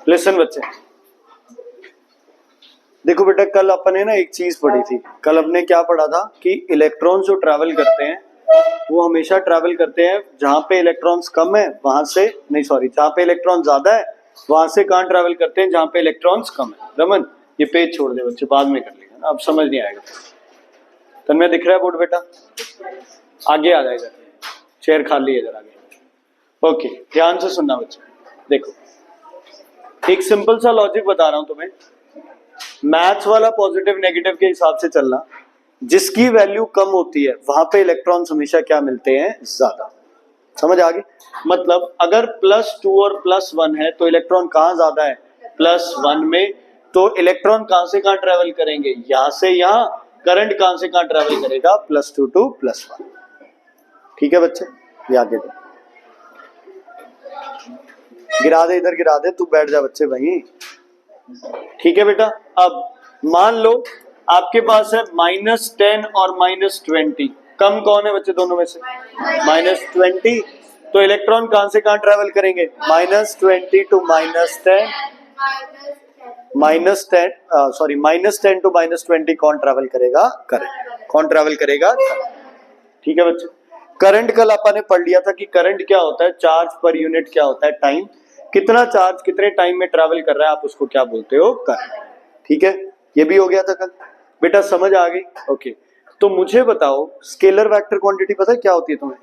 Listen बच्चे, देखो बेटा कल अपन ने ना एक चीज पढ़ी थी। कल अपने क्या पढ़ा था कि इलेक्ट्रॉन्स जो ट्रैवल करते हैं वो हमेशा ट्रैवल करते हैं जहां पे इलेक्ट्रॉन्स कम है वहां से, नहीं सॉरी, जहां पे इलेक्ट्रॉन ज्यादा है वहां से कहां ट्रैवल करते हैं, जहां पे इलेक्ट्रॉन्स कम है। रमन ये पेज छोड़ दे बच्चे, बाद में कर लेगा, अब समझ नहीं आएगा। तन्मय दिख रहा है बोर्ड बेटा? आगे आ जाएगा, चेयर खाली है इधर आगे। ओके ध्यान से सुनना बच्चे, देखो एक सिंपल सा लॉजिक बता रहा हूं तुम्हें। मैथ्स वाला पॉजिटिव नेगेटिव के हिसाब से चलना, जिसकी वैल्यू कम होती है वहां पे इलेक्ट्रॉन्स हमेशा क्या मिलते हैं, ज्यादा। समझ आ गई? मतलब अगर +2 और +1 है तो इलेक्ट्रॉन कहां ज्यादा है, +1 में। तो इलेक्ट्रॉन कहां से कहां ट्रेवल करेंगे, यहां से यहां। करंट कहां से कहां ट्रेवल करेगा, +2 to +1। ठीक है बच्चे, ये आगे दे, गिरा दे, इधर गिरा दे, तू बैठ जा बच्चे भाई। ठीक है बेटा, अब मान लो आपके पास है -10 और -20, कम कौन है बच्चे दोनों में से, -20। तो इलेक्ट्रॉन कहां से कहां ट्रेवल करेंगे, -20 to -10, -10 to -20 कौन ट्रेवल करेगा, करंट। कौन ट्रेवल करेगा, ठीक है बच्चे। करंट कल अपन ने पढ़ लिया था कि करंट क्या होता है, चार्ज पर यूनिट क्या होता है, टाइम। कितना चार्ज कितने टाइम में ट्रैवल कर रहा है आप उसको क्या बोलते हो, करंट। ठीक है, ये भी हो गया था कल बेटा, समझ आ गई? ओके, तो मुझे बताओ स्केलर वेक्टर क्वांटिटी पता है क्या होती है तुम्हें?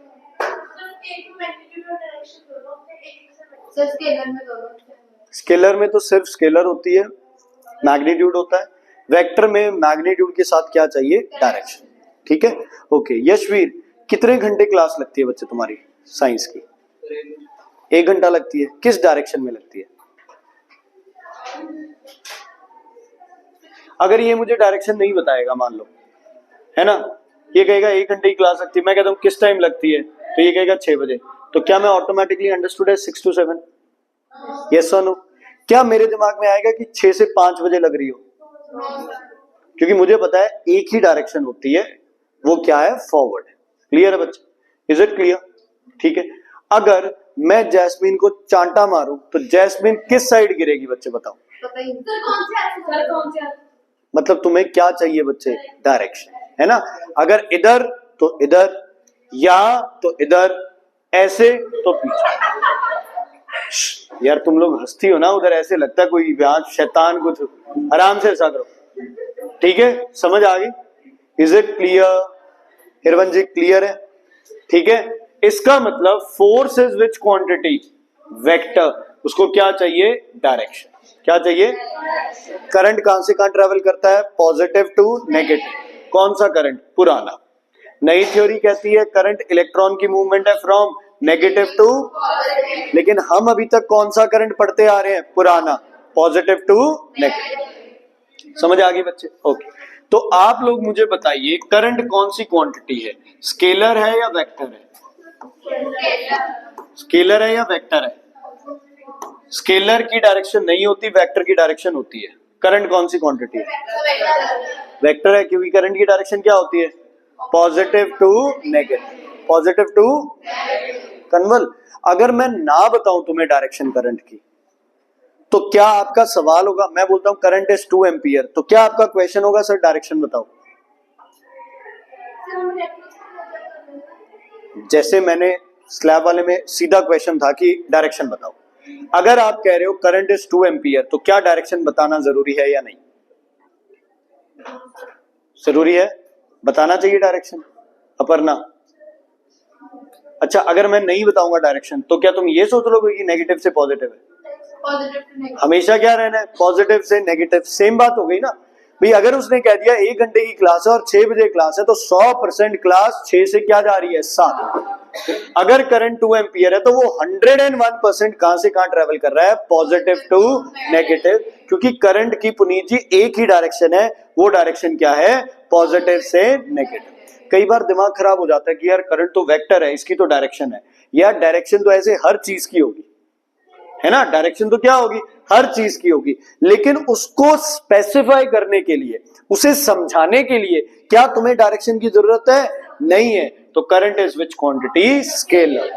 स्केलर में तो सिर्फ स्केलर होती है, मैग्नीट्यूड होता है। वेक्टर में मैग्नीट्यूड के साथ क्या चाहिए, डायरेक्शन। ठीक है, ओके। यशवीर कितने घंटे क्लास लगती है बच्चे तुम्हारी साइंस की? 1 घंटा लगती है। किस डायरेक्शन में लगती है? अगर ये मुझे डायरेक्शन नहीं बताएगा मान लो, है ना, ये कहेगा 1 घंटे की क्लास लगती है, मैं कहता हूँ किस टाइम लगती है, तो ये कहेगा 6 बजे, तो क्या मैं ऑटोमेटिकली अंडरस्टूड है 6 to 7? यस और नो? क्या मेरे दिमाग में आएगा कि 6 से 5 बजे लग रही हो? क्योंकि मुझे पता है एक ही डायरेक्शन होती है, वो क्या है, फॉरवर्ड। क्लियर है बच्चे? Is it clear? ठीक है। अगर मैं जैस्मीन को चांटा मारूं तो जैस्मीन किस साइड गिरेगी बच्चे, बताओ। मतलब तुम्हें क्या चाहिए बच्चे, डायरेक्शन, है ना। अगर इधर तो इधर, या तो इधर, ऐसे तो पीछे। यार तुम लोग हंसती हो ना उधर, ऐसे लगता है कोई शैतान कुछ। आराम से ऐसा करो, ठीक है, समझ आ गई? Is it clear? Hirvan ji clear है? ठीक है, इसका मतलब force is which quantity, vector, उसको क्या चाहिए, डायरेक्शन। क्या चाहिए? करंट कहां से कहां ट्रेवल करता है, पॉजिटिव टू नेगेटिव। कौन सा करंट, पुराना। नई थ्योरी कहती है करंट इलेक्ट्रॉन की मूवमेंट है फ्रॉम नेगेटिव टू, लेकिन हम अभी तक कौन सा करंट पढ़ते आ रहे हैं, पुराना, पॉजिटिव टू नेगेटिव। समझ आ गई बच्चे? ओके, तो आप लोग मुझे बताइए करंट कौन सी क्वांटिटी है, स्केलर है या वेक्टर है? स्केलर है या वेक्टर है? स्केलर की डायरेक्शन नहीं होती, वेक्टर की डायरेक्शन होती है। करंट कौन सी क्वांटिटी है, वेक्टर है, क्योंकि करंट की डायरेक्शन क्या होती है, positive to negative, positive to कन्वल। अगर मैं ना बताऊं तुम्हें डायरेक्शन करंट की, तो क्या आपका सवाल होगा, मैं बोलता हूं करंट इज 2 एम्पियर, तो क्या आपका क्वेश्चन होगा सर डायरेक्शन बताओ? जैसे मैंने स्लैब वाले में सीधा क्वेश्चन था कि डायरेक्शन बताओ। अगर आप कह रहे हो करंट इज 2 एम्पियर, तो क्या डायरेक्शन बताना जरूरी है या नहीं? जरूरी है, बताना चाहिए डायरेक्शन। अपर्णा, अच्छा अगर मैं नहीं बताऊंगा डायरेक्शन तो क्या तुम ये सोच लोगे कि नेगेटिव से पॉजिटिव है? हमेशा क्या रहना है, पॉजिटिव से नेगेटिव। सेम बात हो गई ना भाई। अगर उसने कह दिया 1 घंटे की क्लास है और 6 बजे क्लास है, तो 100% क्लास 6 से क्या जा रही है, 7। अगर करंट 2 एम्पियर है तो वो 101% कहां से कहां ट्रेवल कर रहा है, पॉजिटिव टू नेगेटिव। क्योंकि करंट की पुनीत जी एक ही डायरेक्शन है, वो डायरेक्शन क्या है, पॉजिटिव से नेगेटिव। कई बार दिमाग खराब हो जाता है कि यार करंट तो वेक्टर है, इसकी तो डायरेक्शन है। यार डायरेक्शन तो ऐसे हर चीज की होगी, है ना, डायरेक्शन तो क्या होगी, हर चीज की होगी। लेकिन उसको स्पेसिफाई करने के लिए, उसे समझाने के लिए क्या तुम्हें डायरेक्शन की जरूरत है, नहीं है। तो current is which quantity, scalar.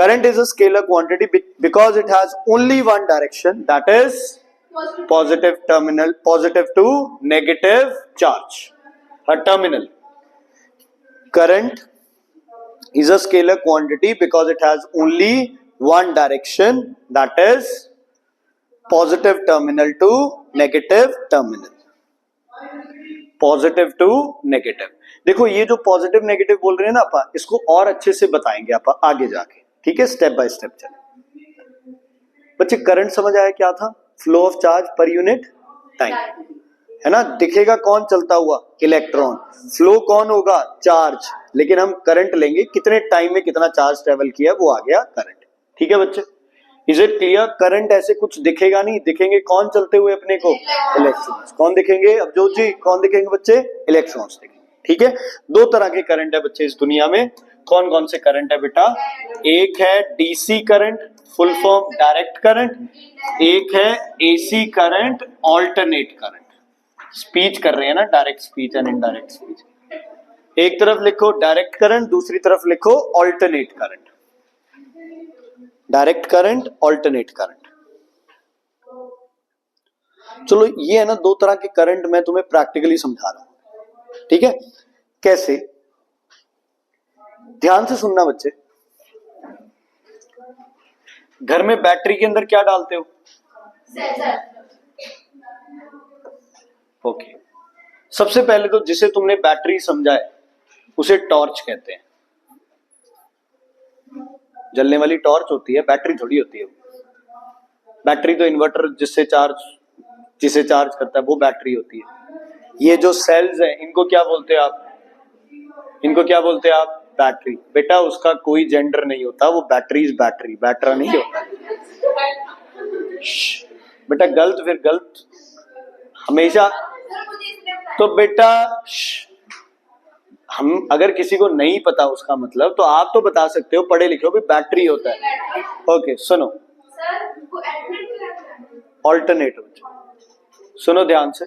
Current is a scalar quantity because it has only one direction, that is positive terminal, positive to negative charge. A terminal. Current is a scalar quantity because it has only one direction, that is positive terminal to negative terminal. Positive to negative. देखो ये जो positive negative बोल रहे हैं ना आपा, इसको और अच्छे से बताएंगे आपा आगे जाके, ठीक है, स्टेप बाय स्टेप चले. बच्चे करंट समझ आया क्या था? Flow of charge per unit time, है ना. दिखेगा कौन चलता हुआ? इलेक्ट्रॉन. फ्लो कौन होगा? चार्ज. लेकिन हम करंट लेंगे कितने टाइम में कितना चार्ज ट्रेवल किया, वो आ गया करंट. ठीक है बच्चे, इज इट क्लियर? करंट ऐसे कुछ दिखेगा नहीं, दिखेंगे कौन चलते हुए अपने को? इलेक्ट्रॉन्स. कौन दिखेंगे अवजोत जी? कौन दिखेंगे बच्चे? इलेक्ट्रॉन्स दिखेंगे. ठीक है, दो तरह के करंट है बच्चे इस दुनिया में. कौन कौन से करंट है बेटा? एक है DC current, full form direct current. एक है AC current, alternate current. Speech कर रहे हैं ना, direct speech and indirect speech. एक तरफ लिखो डायरेक्ट करंट, दूसरी तरफ लिखो alternate current. Direct current, alternate current. चलो ये है ना दो तरह के करंट, मैं तुम्हें प्रैक्टिकली समझा रहा हूं. ठीक है, कैसे? ध्यान से सुनना बच्चे. घर में बैटरी के अंदर क्या डालते हो? ओके. सबसे पहले तो जिसे तुमने बैटरी समझा है उसे टॉर्च कहते हैं. जलने वाली टॉर्च होती है, बैटरी थोड़ी होती है. बैटरी तो इन्वर्टर जिसे चार्ज करता है वो बैटरी होती है. ये जो सेल्स हैं इनको क्या बोलते हैं आप? इनको क्या बोलते हैं आप? बैटरी. बेटा उसका कोई जेंडर नहीं होता, वो बैटरी इज बैटरी, बैटरा नहीं होता. बेटा गलत, फिर गलत हमेशा. तो बेटा हम अगर किसी को नहीं पता उसका मतलब, तो आप तो बता सकते हो, पढ़े लिखे हो भी, बैटरी होता है. ओके सुनो, ऑल्टरनेट. सुनो ध्यान से.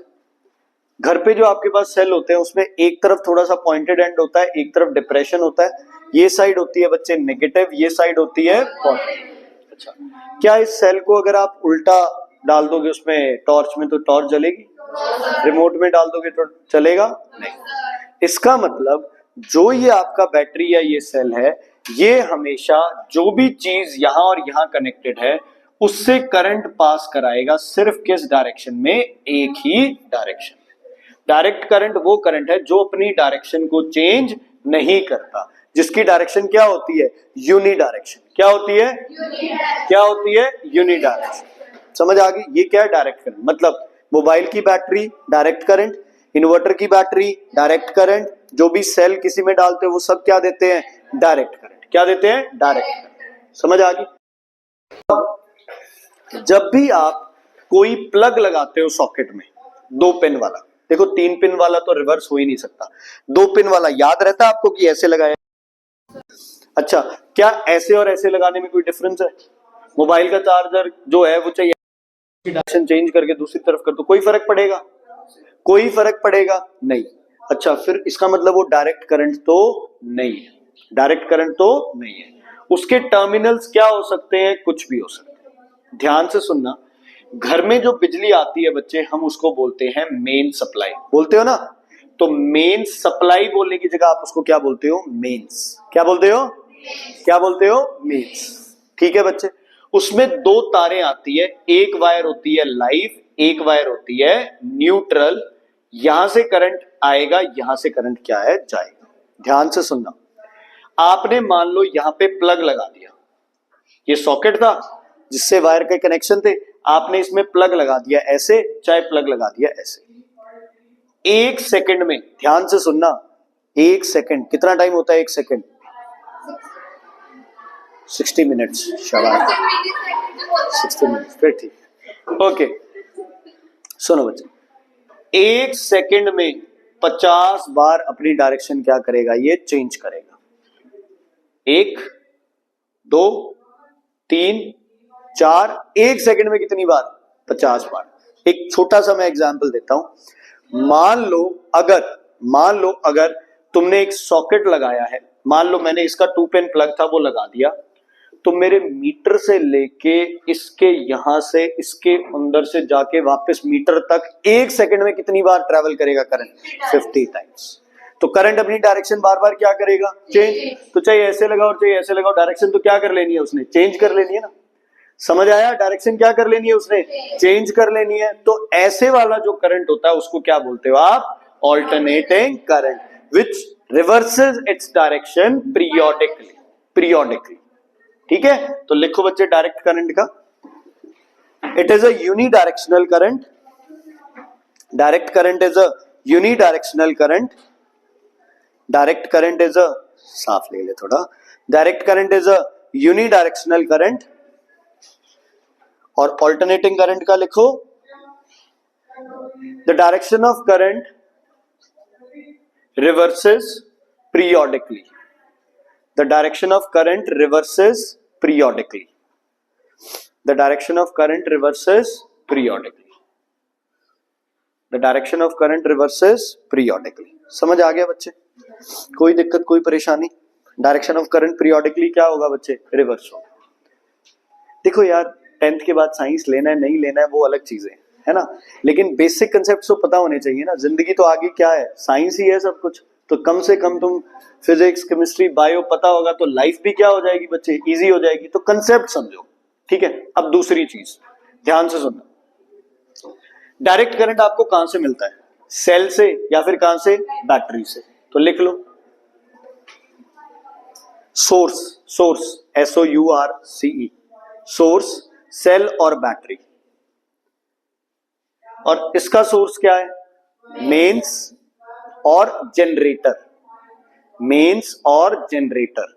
घर पे जो आपके पास सेल होते हैं उसमें एक तरफ थोड़ा सा पॉइंटेड एंड होता है, एक तरफ डिप्रेशन होता है. ये साइड होती है बच्चे नेगेटिव, ये साइड होती है पॉजिटिव. अच्छा, क्या इस सेल को अगर आप उल्टा डाल दोगे उसमें टॉर्च में तो टॉर्च जलेगी? रिमोट में डाल दोगे तो चलेगा नहीं. इसका मतलब जो ये आपका बैटरी या ये सेल है, ये हमेशा जो भी चीज यहां और यहां कनेक्टेड है उससे करंट पास कराएगा. सिर्फ किस डायरेक्शन में? एक ही डायरेक्शन. डायरेक्ट करंट वो करंट है जो अपनी डायरेक्शन को चेंज नहीं करता, जिसकी डायरेक्शन क्या होती है? Uni direction. क्या होती है? क्या होती है? Uni direction. समझ आ गई? ये क्या है? Direct current. मतलब मोबाइल की बैटरी डायरेक्ट करंट, इन्वर्टर की बैटरी डायरेक्ट करंट, जो भी सेल किसी में डालते हो वो सब क्या देते हैं? Direct current. क्या देते हैं? Direct current. समझ आ गई? जब भी आप कोई प्लग लगाते हो सॉकेट में, 2 पिन वाला, देखो 3 पिन वाला तो रिवर्स हो ही नहीं सकता, 2 पिन वाला याद रहता है आपको कि ऐसे लगाया? अच्छा, क्या ऐसे और ऐसे लगाने में कोई डिफरेंस है? मोबाइल का चार्जर जो है वो चाहिए डायरेक्शन चेंज करके दूसरी तरफ कर दो, कोई फर्क पड़ेगा? कोई फर्क पड़ेगा नहीं. अच्छा, फिर इसका मतलब वो डायरेक्ट करंट तो नहीं है. डायरेक्ट करंट तो नहीं है. उसके टर्मिनल्स क्या हो सकते हैं? कुछ भी हो सकते हैं. ध्यान से सुनना. घर में जो बिजली आती है बच्चे, हम उसको बोलते हैं मेन सप्लाई. बोलते हो ना? तो मेन सप्लाई बोलने की जगह आप उसको क्या बोलते हो? मेंस. क्या बोलते हो? क्या बोलते हो? मेंस. ठीक है बच्चे. उसमें 2 तारें आती है, एक वायर होती है लाइव, एक वायर होती है न्यूट्रल. यहां से करंट आएगा, यहां से करंट क्या है? जाएगा. ध्यान से सुनना. आपने मान लो यहां पे प्लग लगा दिया, ये सॉकेट था जिससे वायर के कनेक्शन थे, आपने इसमें प्लग लगा दिया ऐसे, चाहे प्लग लगा दिया ऐसे. 1 सेकंड में, ध्यान से सुनना, 1 सेकंड कितना टाइम होता है? 1 सेकंड 60 मिनट्स. शाबाश, 60 मिनट्स. फिर ठीक. ओके सुनो बच्चे, 1 सेकंड में 50 बार अपनी डायरेक्शन क्या करेगा? ये चेंज करेगा. 1 2 3 4, 1 सेकंड में कितनी बार? 50 बार. एक छोटा सा मैं एग्जांपल देता हूं. मान लो अगर तुमने एक सॉकेट लगाया है, मान लो मैंने इसका 2 पिन प्लग था वो लगा दिया, तो मेरे मीटर से लेके इसके यहां से इसके अंदर से जाके वापस मीटर तक 1 सेकंड में कितनी बार ट्रेवल करेगा करंट? 50 टाइम्स। तो करंट अपनी डायरेक्शन बार बार क्या करेगा? चेंज। तो चाहे ऐसे लगाओ और चाहे ऐसे लगाओ, डायरेक्शन तो क्या कर लेनी है उसने? चेंज कर लेनी है ना। समझ आया? डायरेक्शन क्या कर लेनी है उसने? चेंज कर लेनी है। तो ऐसे वाला जो करंट होता है उसको क्या बोलते हो आप? ऑल्टरनेटिंग करंट, विच रिवर्सेस इट्स डायरेक्शन पीरियोडिकली। ठीक है, तो लिखो बच्चे डायरेक्ट करंट का, it is a unidirectional current. Direct current is a unidirectional current. Direct current is a, साफ ले ले थोड़ा, direct current is a unidirectional current. और ऑल्टरनेटिंग करंट का लिखो, the direction of current reverses periodically. The direction of current reverses periodically. The direction of current reverses periodically. The direction of current reverses periodically. समझ आ गया बच्चे? कोई दिक्कत, कोई परेशानी? डायरेक्शन ऑफ करंट पीरियोडिकली क्या होगा बच्चे? रिवर्स होगा। देखो यार, 10th के बाद साइंस लेना है नहीं लेना है वो अलग चीजें है ना, लेकिन बेसिक कंसेप्ट तो पता होने चाहिए ना। जिंदगी तो आगे क्या है? साइंस ही है सब कुछ। तो कम से कम तुम फिजिक्स, केमिस्ट्री, बायो पता होगा तो लाइफ भी क्या हो जाएगी बच्चे? इजी हो जाएगी। तो कंसेप्ट समझो, ठीक है। अब दूसरी चीज ध्यान से सुनना, डायरेक्ट करंट आपको कहां से मिलता है? सेल से या फिर कहां से? बैटरी से। तो लिख लो source, source SOURCE, source cell और बैटरी। और इसका सोर्स क्या है? मेंस और जनरेटर। मेंस और जनरेटर।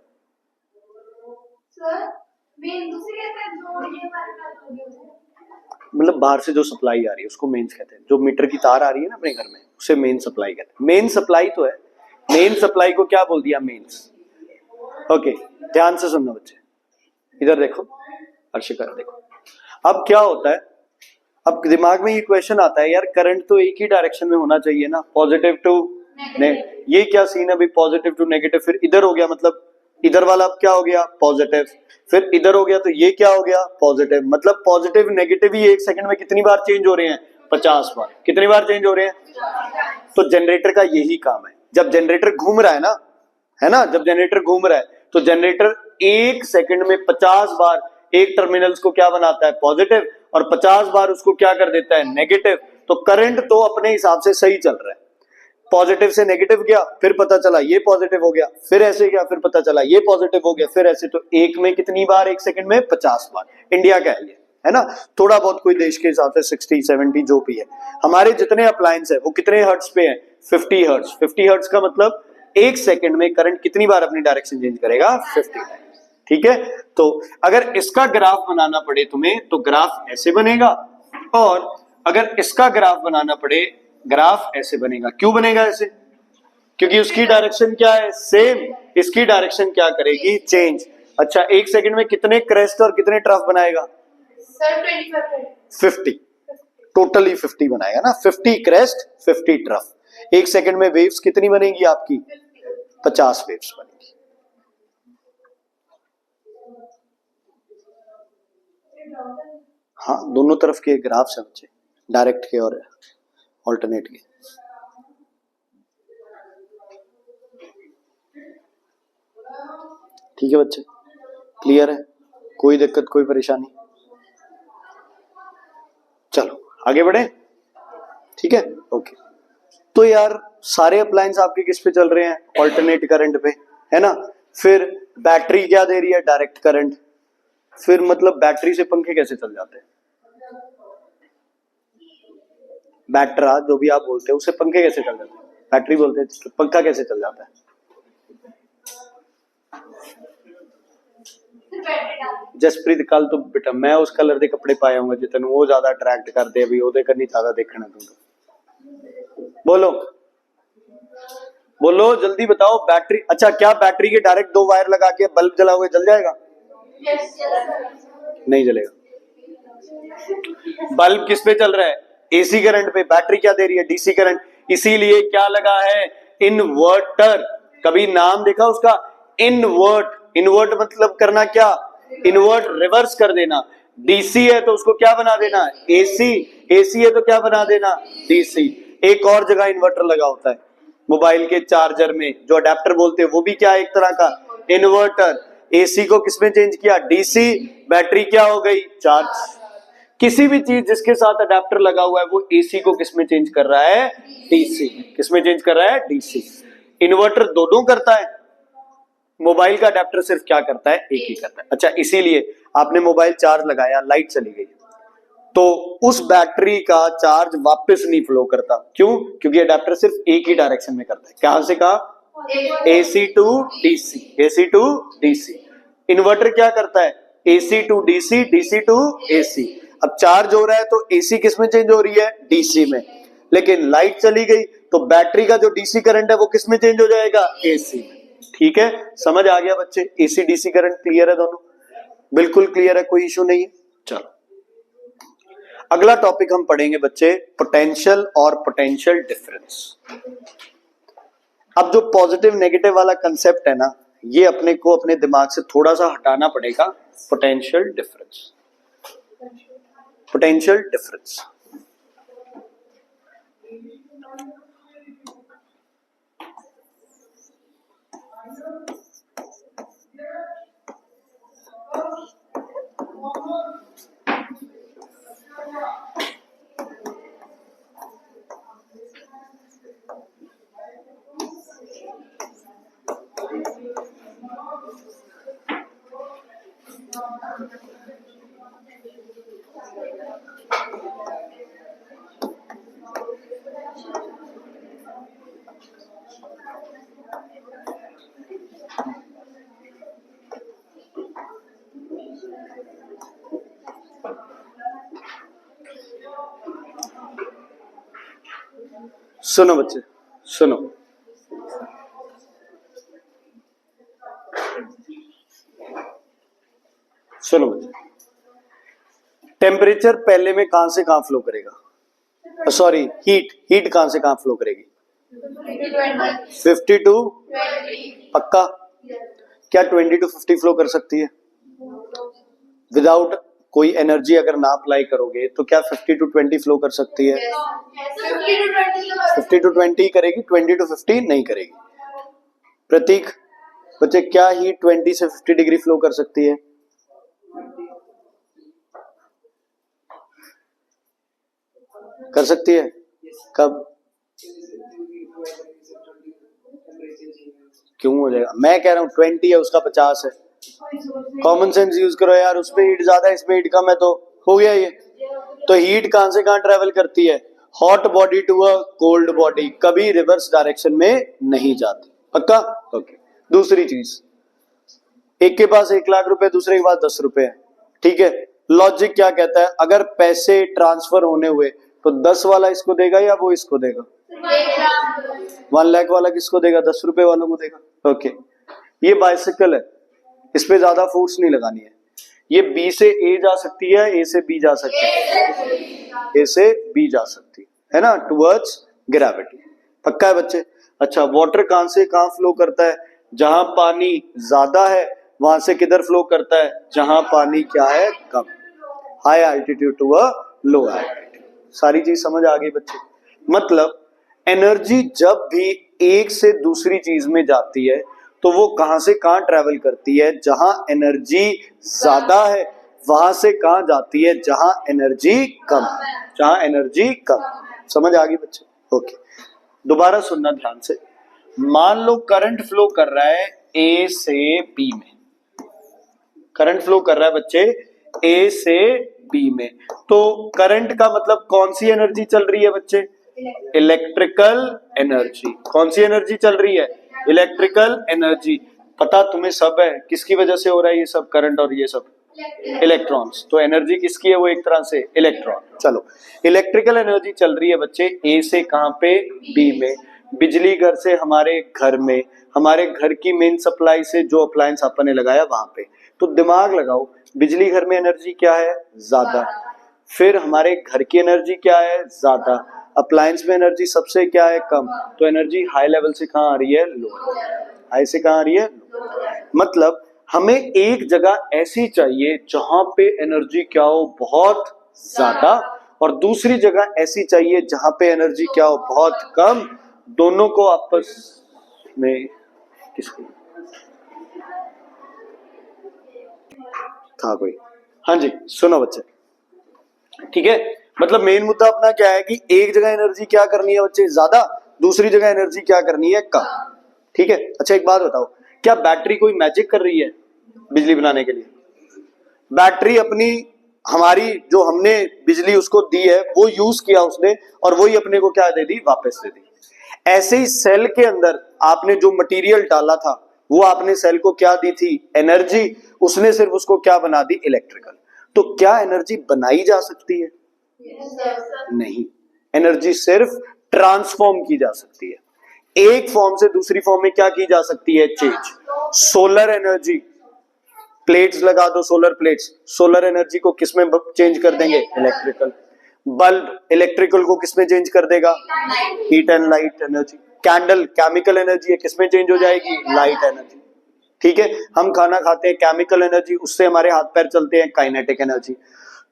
मतलब बाहर से जो सप्लाई आ रही है उसको मेंस कहते हैं। जो मीटर की तार आ रही है ना अपने घर में उसे मेन सप्लाई कहते हैं। मेन सप्लाई तो है, मेन सप्लाई को क्या बोल दिया? मेंस। ओके, ध्यान से सुनना बच्चे, इधर देखो, अर्शिका देखो। अब क्या होता है, अब दिमाग में ये क्वेश्चन आता है, यार करंट तो एक ही डायरेक्शन में होना चाहिए ना, पॉजिटिव टू ये क्या सीन है भाई? पॉजिटिव टू नेगेटिव, फिर इधर हो गया, मतलब इधर वाला अब क्या हो गया? पॉजिटिव। फिर इधर हो गया तो ये क्या हो गया? पॉजिटिव। मतलब पॉजिटिव नेगेटिव ही 1 सेकंड में कितनी बार चेंज हो रहे हैं? 50 बार। कितनी बार चेंज हो रहे हैं? तो जनरेटर का यही काम है। जब जनरेटर घूम रहा है ना, है ना, जब जनरेटर घूम रहा है तो जनरेटर 1 सेकंड में 50 बार एक टर्मिनल्स को क्या बनाता है? पॉजिटिव, और 50 बार उसको क्या कर देता है? नेगेटिव। तो करंट तो अपने हिसाब से सही चल रहा है। पॉजिटिव से नेगेटिव गया, फिर पता चला ये पॉजिटिव हो गया, फिर ऐसे गया, फिर पता चला ये पॉजिटिव हो गया, फिर ऐसे। तो एक में कितनी बार? 1 सेकंड में 50 बार। इंडिया का है ये, है ना। थोड़ा बहुत कोई देश के हिसाब से 60, 70 जो भी है। हमारे जितने अप्लायंस है वो कितने हर्ट्ज पे है? 50 हर्ट्ज। 50 हर्ट्ज का मतलब 1 सेकंड में करंट कितनी बार अपनी डायरेक्शन चेंज करेगा? 50। ठीक है, तो अगर इसका ग्राफ बनाना पड़े तुम्हें तो ग्राफ ऐसे बनेगा, और अगर इसका ग्राफ बनाना पड़े ग्राफ ऐसे बनेगा। क्यों बनेगा ऐसे? क्योंकि उसकी डायरेक्शन क्या है? सेम। इसकी डायरेक्शन क्या करेगी? चेंज। अच्छा, 1 सेकंड में कितने क्रेस्ट और कितने ट्रफ बनाएगा? सर 50। टोटली 50 बनाएगा ना। 50 क्रेस्ट 50 ट्रफ। 1 सेकंड में वेव्स कितनी बनेगी आपकी? 50 वेव्स बनेगी। हाँ, दोनों तरफ के ग्राफ समझे, डायरेक्ट के और ऑल्टरनेट के। ठीक है बच्चे, क्लियर है? कोई दिक्कत, कोई परेशानी? चलो आगे बढ़े, ठीक है, ओके। तो यार सारे अप्लायंस आपके किस पे चल रहे हैं? ऑल्टरनेट करंट पे, है ना। फिर बैटरी क्या दे रही है? Direct current. फिर मतलब बैटरी से पंखे कैसे चल जाते हैं? बैटरा जो भी आप बोलते हैं उसे पंखे कैसे चल जाते हैं? बैटरी बोलते हैं, तो पंखा कैसे चल जाता है? जसप्रीत कल तो बेटा मैं उस कलर के कपड़े पाए होंगे जितने वो ज्यादा अट्रैक्ट करते हैं, भी ओदे करनी ज्यादा देखना तुम। बोलो बोलो जल्दी बताओ। बैटरी, अच्छा क्या बैटरी के डायरेक्ट 2 वायर लगा के बल्ब जलाओगे जल जाएगा? नहीं जलेगा। बल्ब किस पे चल रहा है? एसी करंट पे। बैटरी क्या दे रही है? DC current. इसीलिए क्या लगा है? इन्वर्टर। कभी नाम देखा उसका? इन्वर्ट। इन्वर्ट मतलब करना क्या? इन्वर्ट रिवर्स कर देना। डीसी है तो उसको क्या बना देना, एसी। एसी है तो क्या बना देना, डीसी। एक और जगह इन्वर्टर लगा होता है मोबाइल के चार्जर में, जो अडेप्टर बोलते हैं, वो भी क्या है, एक तरह का इन्वर्टर। एसी को किसमें चेंज किया, डीसी। बैटरी क्या हो गई, चार्ज। किसी भी चीज जिसके साथ अडेप्टर लगा हुआ है वो एसी को किसमें चेंज कर रहा है, डीसी। किसमें चेंज कर रहा है, डीसी। इन्वर्टर दोनों करता है, मोबाइल का अडेप्टर सिर्फ क्या करता है, एक ही करता है। अच्छा, इसीलिए आपने मोबाइल चार्ज लगाया, लाइट चली गई, तो उस बैटरी का चार्ज वापस नहीं फ्लो करता। क्यों, क्योंकि अडेप्टर सिर्फ एक ही डायरेक्शन में करता है। कहां से कहा, AC to DC, AC to DC. Inverter क्या करता है, AC to DC, DC to AC. अब चार्ज हो रहा है तो एसी किस में चेंज हो रही है, डीसी में। लेकिन लाइट चली गई तो बैटरी का जो डीसी करंट है वो किस में चेंज हो जाएगा, एसी में। ठीक है, समझ आ गया बच्चे, एसी डीसी करंट क्लियर है, दोनों बिल्कुल क्लियर है, कोई इशू नहीं है। चलो अगला टॉपिक हम पढ़ेंगे बच्चे, पोटेंशियल और पोटेंशियल डिफरेंस। अब जो पॉजिटिव नेगेटिव वाला कंसेप्ट है ना, ये अपने को अपने दिमाग से थोड़ा सा हटाना पड़ेगा। Potential difference, potential difference. सुनो बच्चे, सुनो, सुनो बच्चे, टेम्परेचर पहले में कहां से कहां फ्लो करेगा, सॉरी हीट, हीट कहां से कहां फ्लो करेगी, 50 टू, पक्का, क्या 20 टू 50 फ्लो कर सकती है विदाउट कोई एनर्जी? अगर ना अप्लाई करोगे तो क्या 50 टू 20 फ्लो कर सकती है? 50 टू 20 करेगी, 20 टू 50 नहीं करेगी। प्रतीक, बच्चे क्या हीट 20 से 50 डिग्री फ्लो कर सकती है? कर सकती है, कब, क्यों हो जाएगा? मैं कह रहा हूं 20 है, उसका 50 है। कॉमन सेंस यूज करो यार, उसमें हीट ज्यादा है, इसमें हीट कम है, तो हो गया ये। तो हीट कहां से कहां ट्रेवल करती है, hot body to a cold body, कभी रिवर्स डायरेक्शन में नहीं जाती, पक्का? ओके। दूसरी चीज, एक के पास 1 लाख रुपए, दूसरे के पास 10 रुपए है, ठीक है। लॉजिक क्या कहता है, अगर पैसे ट्रांसफर होने हुए तो 10 वाला इसको देगा या वो इसको देगा? 1 लाख वाला किसको देगा, 10 रुपए वालों को देगा। ओके, ये बाइसिकल है, इस पे ज्यादा फोर्स नहीं लगानी है। ये बी से ए जा सकती है, ए से बी जा सकती है, ए से बी जा सकती है ना, टुवर्ड्स ग्रेविटी, पक्का है बच्चे? अच्छा, वाटर कहां से कहां फ्लो करता है, जहां पानी ज्यादा है वहां से किधर फ्लो करता है, जहां पानी क्या है, कम, high altitude to a low altitude. सारी चीज समझ आ गई बच्चे? मतलब एनर्जी जब भी एक से दूसरी चीज में जाती है तो वो कहां से कहां ट्रेवल करती है, जहां एनर्जी ज्यादा है वहां से कहां जाती है, जहां एनर्जी कम, जहां एनर्जी कम। समझ आ गई बच्चे? ओके, दोबारा सुनना ध्यान से। मान लो करंट फ्लो कर रहा है ए से बी में, करंट फ्लो कर रहा है बच्चे ए से बी में, तो करंट का मतलब कौन सी एनर्जी चल रही है बच्चे, इलेक्ट्रिकल एनर्जी। कौन सी एनर्जी चल रही है, इलेक्ट्रिकल एनर्जी। पता तुम्हें सब है किसकी वजह से हो रहा है ये सब, करंट और ये सब, इलेक्ट्रॉन्स। तो एनर्जी किसकी है, वो एक तरह से इलेक्ट्रॉन। चलो, इलेक्ट्रिकल एनर्जी चल रही है बच्चे ए से कहां पे, बी में। बिजली घर से हमारे घर में, हमारे घर की मेन सप्लाई से जो अप्लायंस अपन ने लगाया वहां पे। तो दिमाग लगाओ, बिजली घर में एनर्जी क्या है, ज्यादा, फिर हमारे घर की एनर्जी क्या है, ज्यादा, अप्लायंस में एनर्जी सबसे क्या है, कम। तो एनर्जी हाई लेवल से कहां आ रही है, लो, हाई से कहां आ रही है। मतलब हमें एक जगह ऐसी चाहिए जहां पे एनर्जी क्या हो, बहुत ज्यादा, और दूसरी जगह ऐसी चाहिए जहां पे एनर्जी क्या हो, बहुत कम। दोनों को आपस में किसको था कोई? हाँ जी सुनो बच्चे, ठीक है। मतलब मेन मुद्दा अपना क्या है कि एक जगह एनर्जी क्या करनी है बच्चे, ज्यादा, दूसरी जगह एनर्जी क्या करनी है, कम। ठीक है। अच्छा एक बात बताओ, क्या बैटरी कोई मैजिक कर रही है बिजली बनाने के लिए? बैटरी अपनी, हमारी जो हमने बिजली उसको दी है वो यूज किया उसने, और वही अपने को क्या दे दी, वापस दे दी। ऐसे ही सेल के अंदर आपने जो मटेरियल डाला था वो आपने सेल को क्या दी थी, एनर्जी। उसने सिर्फ उसको क्या बना दी, इलेक्ट्रिकल। तो क्या एनर्जी बनाई जा सकती है? नहीं, एनर्जी सिर्फ ट्रांसफॉर्म की जा सकती है। एक फॉर्म से दूसरी फॉर्म में क्या की जा सकती है, चेंज। सोलर एनर्जी, प्लेट्स लगा दो, सोलर प्लेट्स, सोलर एनर्जी को किसमें चेंज कर देंगे, इलेक्ट्रिकल। बल्ब इलेक्ट्रिकल को किसमें चेंज कर देगा, heat and light energy. Candle chemical energy है, किसमें चेंज हो जाएगी, लाइट एनर्जी। ठीक है। हम खाना खाते हैं, केमिकल एनर्जी, उससे हमारे हाथ पैर चलते हैं, काइनेटिक एनर्जी।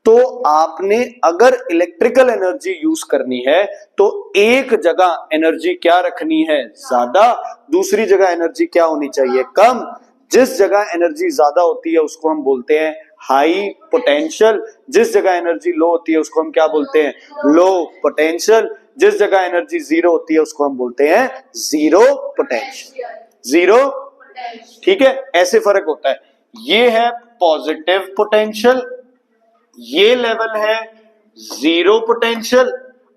तो आपने अगर इलेक्ट्रिकल एनर्जी यूज करनी है तो एक जगह एनर्जी क्या रखनी है, ज्यादा, दूसरी जगह एनर्जी क्या होनी चाहिए, कम। जिस जगह एनर्जी ज्यादा होती है उसको हम बोलते हैं हाई पोटेंशियल, जिस जगह एनर्जी लो होती है उसको हम क्या बोलते हैं, लो पोटेंशियल, जिस जगह एनर्जी जीरो होती है उसको हम बोलते हैं जीरो पोटेंशियल, जीरो। ठीक है, ऐसे फर्क होता है। ये है पॉजिटिव पोटेंशियल, ये लेवल है जीरो पोटेंशियल,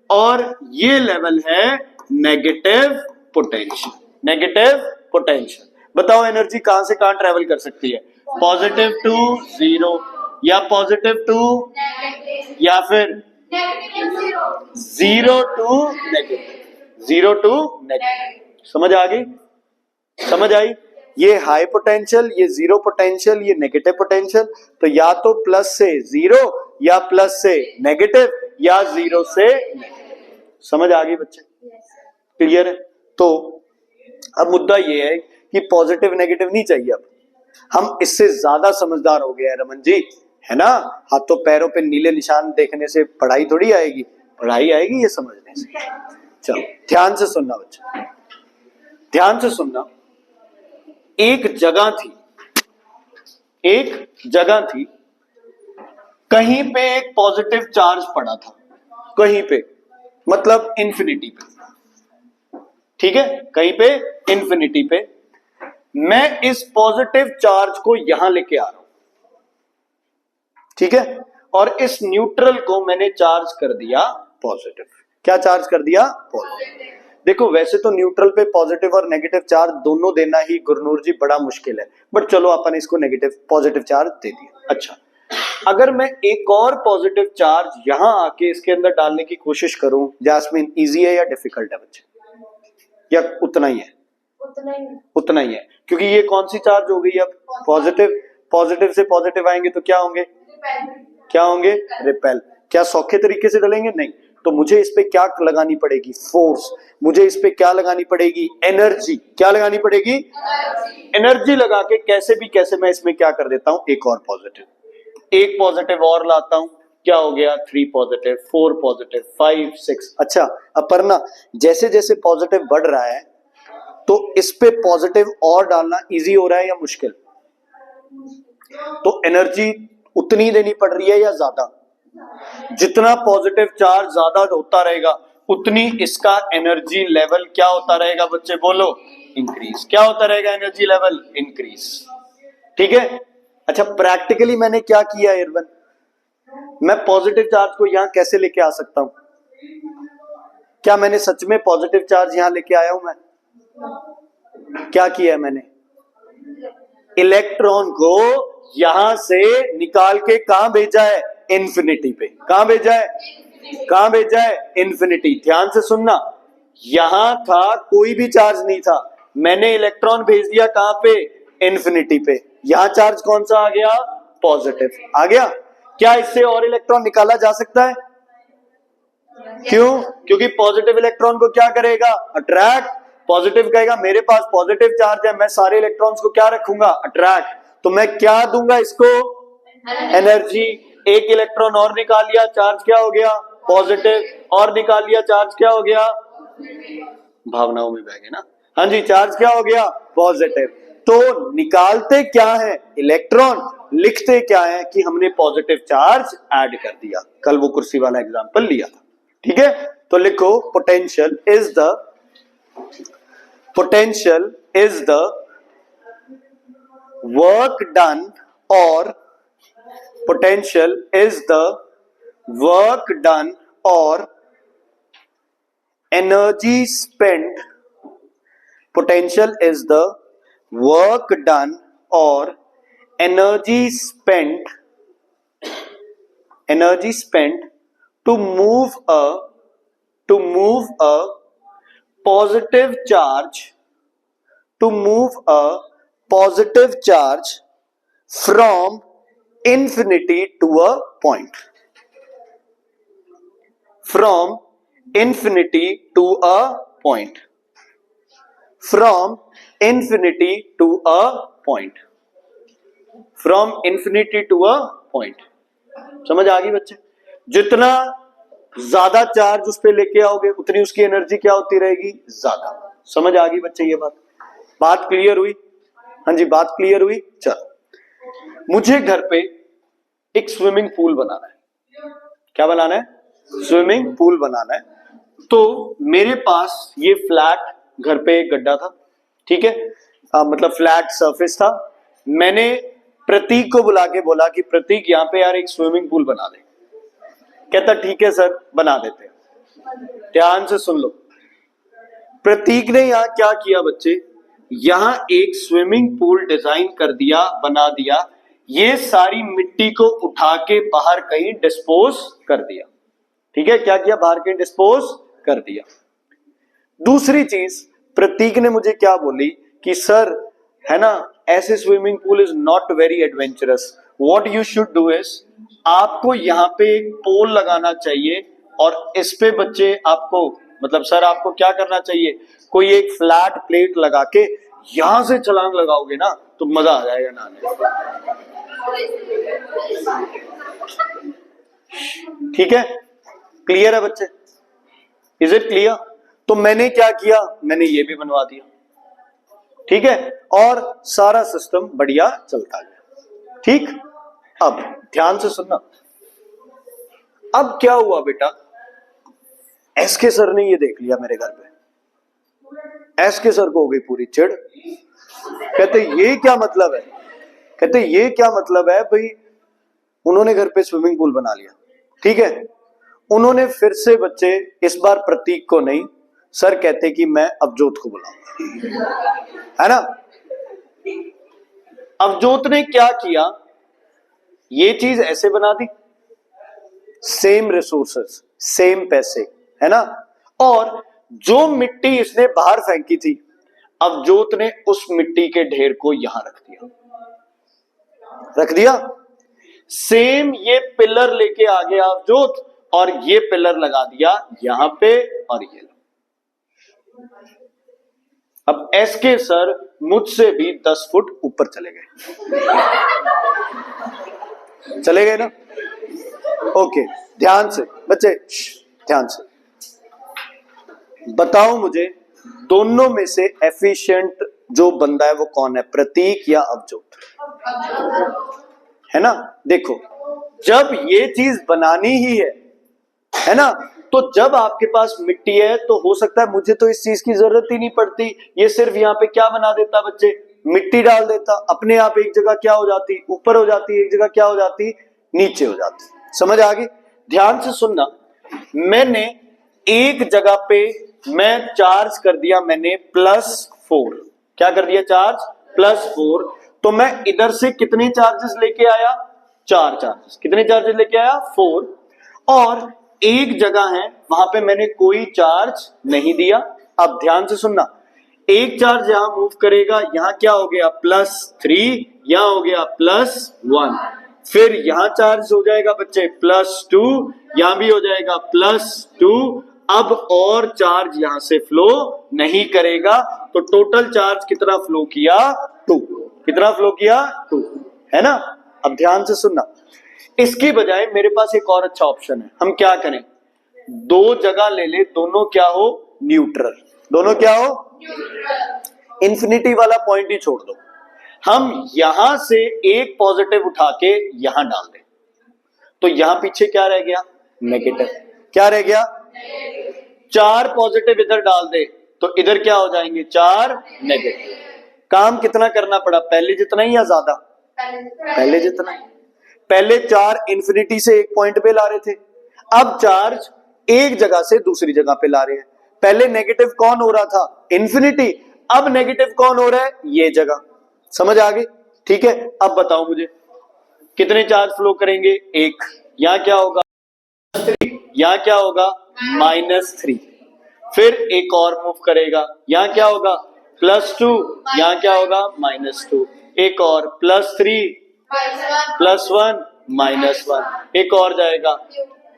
और ये लेवल है नेगेटिव पोटेंशियल, नेगेटिव पोटेंशियल। बताओ एनर्जी कहां से कहां ट्रेवल कर सकती है, पॉजिटिव टू जीरो, या पॉजिटिव टू, या फिर zero to negative, zero to negative. समझ आ गई, समझ आई? ये हाई पोटेंशियल, ये जीरो पोटेंशियल, ये नेगेटिव पोटेंशियल। तो या तो प्लस से जीरो, या प्लस से नेगेटिव, या जीरो से नेगेटिव। समझ आ गई बच्चे, क्लियर है? तो अब मुद्दा ये है कि पॉजिटिव नेगेटिव नहीं चाहिए। अब हम इससे ज्यादा समझदार हो गए हैं रमन जी, है ना। हाथों पैरों पे नीले निशान देखने से पढ़ाई थोड़ी आएगी, पढ़ाई आएगी ये समझने से। चलो ध्यान से सुनना बच्चे, ध्यान से सुनना। एक जगह थी, एक जगह थी, कहीं पे एक पॉजिटिव चार्ज पड़ा था, कहीं पे, मतलब इंफिनिटी पे। ठीक है, कहीं पे इंफिनिटी पे। मैं इस पॉजिटिव चार्ज को यहां लेके आ रहा हूं, ठीक है, और इस न्यूट्रल को मैंने चार्ज कर दिया पॉजिटिव। क्या चार्ज कर दिया, पॉजिटिव। देखो वैसे तो न्यूट्रल पे पॉजिटिव और नेगेटिव चार्ज दोनों देना ही गुरनूर जी बड़ा मुश्किल है, बट चलो अपन इसको नेगेटिव पॉजिटिव चार्ज दे दिया। अच्छा, अगर मैं एक और पॉजिटिव चार्ज यहां आके इसके अंदर डालने की कोशिश करूं, जैस्मिन इजी है या डिफिकल्ट है बच्चे, या उतना ही है? उतना ही है, क्योंकि ये कौन सी चार्ज हो गई अब, पॉजिटिव। पॉजिटिव से पॉजिटिव आएंगे तो क्या होंगे, क्या होंगे, रिपेल। क्या सौखे तरीके से डलेंगे, नहीं। तो मुझे इस पे क्या लगानी पड़ेगी, फोर्स। मुझे इस पे क्या लगानी पड़ेगी, एनर्जी। क्या लगानी पड़ेगी, एनर्जी लगा के कैसे भी कैसे मैं इसमें क्या कर देता हूं, एक और पॉजिटिव, एक पॉजिटिव और लाता हूं। क्या हो गया, 3 पॉजिटिव, 4 पॉजिटिव, 5 6। अच्छा, अब पर ना जैसे जैसे पॉजिटिव बढ़ रहा है तो इस पे पॉजिटिव और डालना इजी हो रहा है या मुश्किल? तो एनर्जी उतनी देनी पड़ रही है या ज्यादा? जितना पॉजिटिव चार्ज ज्यादा होता रहेगा उतनी इसका एनर्जी लेवल क्या होता रहेगा बच्चे, बोलो, इंक्रीज। क्या होता रहेगा, एनर्जी लेवल इंक्रीज। ठीक है। अच्छा, प्रैक्टिकली मैंने क्या किया इरवन, मैं पॉजिटिव चार्ज को यहां कैसे लेके आ सकता हूं? क्या मैंने सच में पॉजिटिव चार्ज यहां लेके आया हूं मैं? क्या किया है मैंने, इलेक्ट्रॉन को यहां से निकाल के कहां भेजा है, इंफिनिटी पे। कहां भेजा है, कहां भेजा है, इंफिनिटी। ध्यान से सुनना, यहां था कोई भी चार्ज नहीं था, मैंने इलेक्ट्रॉन भेज दिया कहां पे, इंफिनिटी पे। यहां चार्ज कौन सा आ गया, पॉजिटिव आ गया। क्या इससे और इलेक्ट्रॉन निकाला जा सकता है? क्यों? क्योंकि पॉजिटिव इलेक्ट्रॉन को क्या करेगा, अट्रैक्ट। पॉजिटिव कहेगा मेरे पास पॉजिटिव चार्ज है, मैं सारे इलेक्ट्रॉन्स को क्या रखूंगा, अट्रैक्ट। तो मैं क्या दूंगा इसको, एनर्जी। एक इलेक्ट्रॉन और निकाल लिया, चार्ज क्या हो गया, पॉजिटिव, और निकाल लिया, चार्ज क्या हो गया, भावनाओं में बह गए ना, हाँ जी, चार्ज क्या हो गया, पॉजिटिव। तो निकालते क्या है, इलेक्ट्रॉन, लिखते क्या है कि हमने पॉजिटिव चार्ज ऐड कर दिया। कल वो कुर्सी वाला एग्जांपल लिया था, ठीक है। तो लिखो potential is the work done, और potential is the work done or energy spent. Potential is the work done or energy spent to move a positive charge from infinity to a point. From infinity to a point. From infinity to a point. From infinity to a point. समझ आ गई बच्चे? जितना ज्यादा charge उस पे लेके आओगे उतनी उसकी एनर्जी क्या होती रहेगी, ज्यादा। समझ आ गई बच्चे? ये बात क्लियर हुई? हाँ जी, बात क्लियर हुई। चलो, मुझे घर पे एक स्विमिंग पूल बनाना है। क्या बनाना है? स्विमिंग पूल बनाना है। तो मेरे पास ये फ्लैट घर पे एक गड्ढा था, ठीक है, मतलब फ्लैट सरफेस था। मैंने प्रतीक को बुला के बोला कि प्रतीक यहाँ पे यार एक स्विमिंग पूल बना दे। कहता ठीक है सर, बना देते हैं। ध्यान से सुन लो, प्रतीक ने यहाँ क्या किया बच्चे, यहाँ एक स्विमिंग पूल डिजाइन कर दिया, बना दिया। ये सारी मिट्टी को उठा के बाहर कहीं डिस्पोज कर दिया, ठीक है। क्या किया? बाहर कहीं डिस्पोज कर दिया। दूसरी चीज प्रतीक ने मुझे क्या बोली कि सर, है ना, ऐसे swimming pool is not very adventurous, what you should do is, आपको यहाँ पे एक पोल लगाना चाहिए और इस पे बच्चे आपको, मतलब सर आपको क्या करना चाहिए, कोई एक फ्लैट प्लेट लगा के यहां से छलांग लगाओगे ना तो मजा आ जाएगा नहाने। ठीक है, क्लियर है बच्चे? Is it clear? तो मैंने क्या किया, मैंने ये भी बनवा दिया, ठीक है, और सारा सिस्टम बढ़िया चलता गया। ठीक, अब ध्यान से सुनना। अब क्या हुआ बेटा, एसके सर ने ये देख लिया मेरे घर पे। एसके सर को हो गई पूरी चिढ़। कहते ये क्या मतलब है, कहते ये क्या मतलब है भाई, उन्होंने घर पे स्विमिंग पूल बना लिया, ठीक है। उन्होंने फिर से बच्चे, इस बार प्रतीक को नहीं, सर कहते कि मैं अवजोत को बुलाऊंगा, है ना। अवजोत ने क्या किया, ये चीज ऐसे बना दी, सेम रिसोर्सेस, सेम पैसे, है ना। और जो मिट्टी इसने बाहर फेंकी थी, अवजोत ने उस मिट्टी के ढेर को यहां रख दिया। सेम ये पिलर लेके आ गया अवजोत और ये पिलर लगा दिया यहां पे, और ये अब एसके सर मुझसे भी 10 फुट ऊपर चले गए ना। ओके, ध्यान से बच्चे, ध्यान से बताओ मुझे, दोनों में से एफिशिएंट जो बंदा है वो कौन है, प्रतीक या अवजोत? है ना। देखो, जब ये चीज बनानी ही है ना, तो जब आपके पास मिट्टी है तो हो सकता है मुझे तो इस चीज की जरूरत ही नहीं पड़ती, ये सिर्फ यहाँ पे क्या बना देता बच्चे, मिट्टी डाल देता, अपने आप एक जगह क्या हो जाती, ऊपर हो जाती, एक जगह क्या हो जाती, नीचे हो जाती। समझ आ गई? ध्यान से सुनना, मैंने एक जगह पे मैं चार्ज कर दिया, मैंने +4, क्या कर दिया, चार्ज +4, तो मैं इधर से कितने चार्जेस लेके आया, 4 चार्जेस। कितने चार्जेस लेके आया, 4। और एक जगह है वहां पे मैंने कोई चार्ज नहीं दिया। अब ध्यान से सुनना, एक चार्ज यहां मूव करेगा, यहां क्या हो गया, +3, यहां हो गया +1, फिर यहां चार्ज हो जाएगा बच्चे +2, यहां भी हो जाएगा +2। अब और चार्ज यहां से फ्लो नहीं करेगा, तो टोटल चार्ज कितना फ्लो किया, 2। कितना फ्लो किया 2, है ना। अब ध्यान से सुनना, इसकी बजाय मेरे पास एक और अच्छा ऑप्शन है। हम क्या करें, दो जगह ले ले, दोनों क्या हो न्यूट्रल, दोनों क्या हो इंफिनिटी वाला पॉइंट ही छोड़ दो। हम यहां से एक पॉजिटिव उठा के यहां डाल दें तो यहां पीछे क्या रह गया नेगेटिव, क्या रह गया 4 पॉजिटिव इधर डाल दे तो इधर क्या हो जाएंगे 4 नेगेटिव। काम कितना करना पड़ा, पहले जितना ही या ज्यादा, पहले जितना ही। पहले 4 इंफिनिटी से एक पॉइंट पे ला रहे थे, अब चार्ज एक जगह से दूसरी जगह पे ला रहे हैं। पहले नेगेटिव कौन हो रहा था इंफिनिटी, अब नेगेटिव कौन हो रहा है ये जगह। समझ आ गई, ठीक है। अब बताओ मुझे कितने चार्ज फ्लो करेंगे, एक, यहां क्या होगा 3, यहां क्या होगा -3, फिर एक और मूव करेगा, यहां क्या होगा +2, यहां क्या होगा -2, एक और +3 +1 -1, एक और जाएगा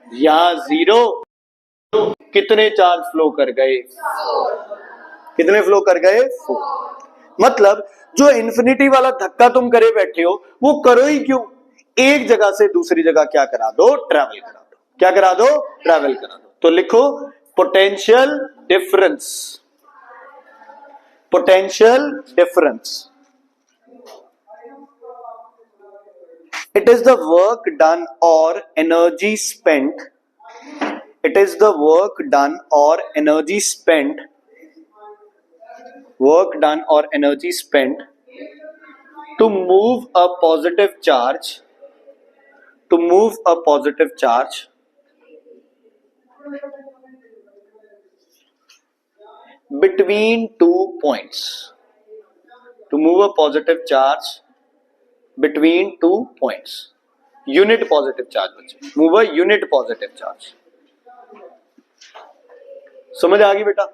यहां 0। कितने चार्ज फ्लो कर गए, कितने फ्लो कर गए 4। मतलब जो इन्फिनिटी वाला धक्का तुम करे बैठे हो वो करो ही क्यों, एक जगह से दूसरी जगह क्या करा दो ट्रैवल करा दो, क्या करा दो ट्रैवल करा दो। तो लिखो potential difference, potential difference it is the work done or energy spent, it is the work done or energy spent, work done or energy spent to move a positive charge, to move a positive charge between 2 points, to move a positive charge between 2 points, unit positive charge बच्चे, move a unit positive charge। समझ आ गई बेटा,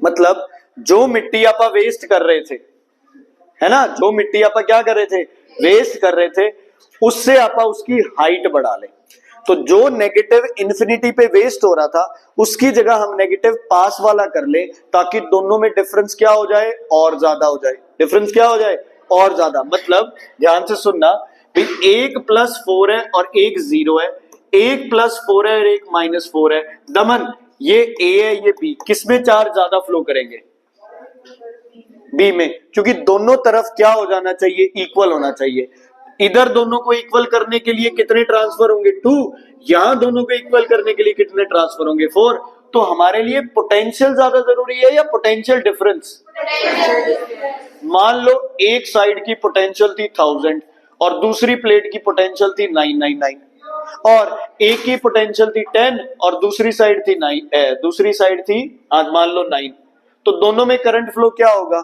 मतलब जो मिट्टी आप waste कर रहे थे, है ना, जो मिट्टी आप क्या कर रहे थे वेस्ट कर रहे थे, उससे आप उसकी हाइट बढ़ा ले। तो जो नेगेटिव इन्फिनिटी पे वेस्ट हो रहा था उसकी जगह हम नेगेटिव पास वाला कर ले ताकि दोनों में डिफरेंस क्या हो जाए और ज्यादा हो जाए, डिफरेंस क्या हो जाए और ज्यादा। मतलब ध्यान से सुनना, 1 + 4 है और 1 0 है, 1 + 4 है और 1 -4 है। दमन ये ए है ये बी, किसमें चार्ज ज्यादा फ्लो करेंगे बी में, क्योंकि दोनों तरफ क्या हो जाना चाहिए इक्वल होना चाहिए। इधर दोनों को इक्वल करने के लिए कितने ट्रांसफर होंगे 2, यहां दोनों को इक्वल करने के लिए कितने ट्रांसफर होंगे 4। तो हमारे लिए पोटेंशियल ज्यादा जरूरी है या पोटेंशियल डिफरेंस। मान लो एक साइड की पोटेंशियल थी 1000 और दूसरी प्लेट की पोटेंशियल थी 999 और एक की पोटेंशियल थी 10 और दूसरी साइड थी 9, दूसरी साइड थी आज मान लो 9, तो दोनों में करंट फ्लो क्या होगा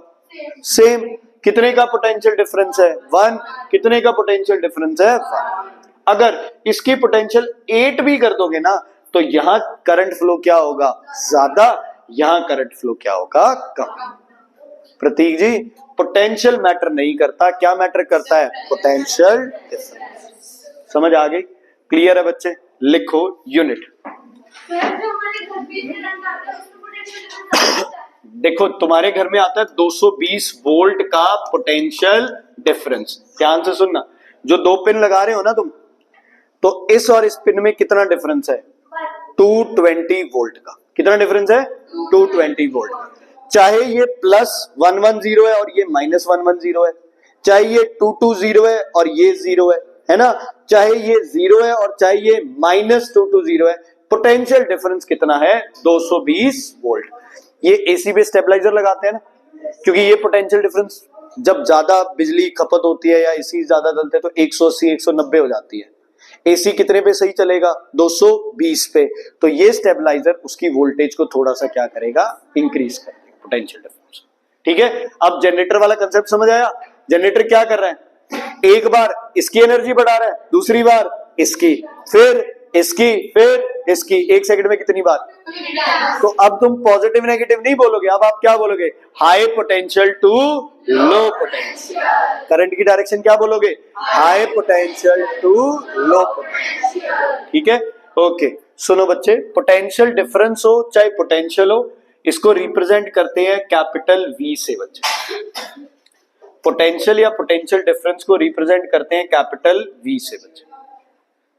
सेम। कितने का पोटेंशियल डिफरेंस है 1, कितने का पोटेंशियल डिफरेंस है 1। अगर इसकी पोटेंशियल 8 भी कर दोगे ना तो यहां करंट फ्लो क्या होगा ज्यादा, यहां करंट फ्लो क्या होगा कम। प्रतीक जी पोटेंशियल मैटर नहीं करता, क्या मैटर करता है पोटेंशियल डिफरेंस। समझ आ गई, क्लियर है बच्चे। लिखो यूनिट। देखो तुम्हारे घर में आता है 220 वोल्ट का पोटेंशियल डिफरेंस। ध्यान से सुनना, जो 2 पिन लगा रहे हो ना तुम, तो इस और इस पिन में कितना डिफरेंस है 220 वोल्ट का। कितना डिफरेंस है 220 वोल्ट। चाहे ये +110 है और ये -110 है, चाहे ये 220 है और ये 0 है ना, चाहे ये 0 है और चाहे ये -220 है, पोटेंशियल डिफरेंस कितना है 220 वोल्ट। ये एसी पे स्टेबलाइजर लगाते हैं ना, क्योंकि ये पोटेंशियल डिफरेंस जब ज्यादा बिजली खपत होती है या एसी ज्यादा चलते हैं तो 180 190 हो जाती है। एसी कितने पे सही चलेगा 220 पे, तो ये स्टेबलाइजर उसकी वोल्टेज को थोड़ा सा क्या करेगा इंक्रीज करेगा पोटेंशियल डिफरेंस। ठीक है, अब जनरेटर वाला कंसेप्ट समझ आया। जनरेटर क्या कर रहा है, एक बार इसकी एनर्जी बढ़ा रहा है, दूसरी बार इसकी, फिर इसकी, फिर इसकी, 1 सेकंड में कितनी बार। तो अब तुम पॉजिटिव नेगेटिव नहीं बोलोगे, अब आप क्या बोलोगे high potential to low potential. Current की डायरेक्शन क्या बोलोगे high potential to low potential. ठीक है, ओके। सुनो बच्चे, पोटेंशियल डिफरेंस हो चाहे पोटेंशियल हो, इसको रिप्रेजेंट करते हैं कैपिटल V से बच्चे। पोटेंशियल या पोटेंशियल डिफरेंस को रिप्रेजेंट करते हैं कैपिटल वी से बच्चे,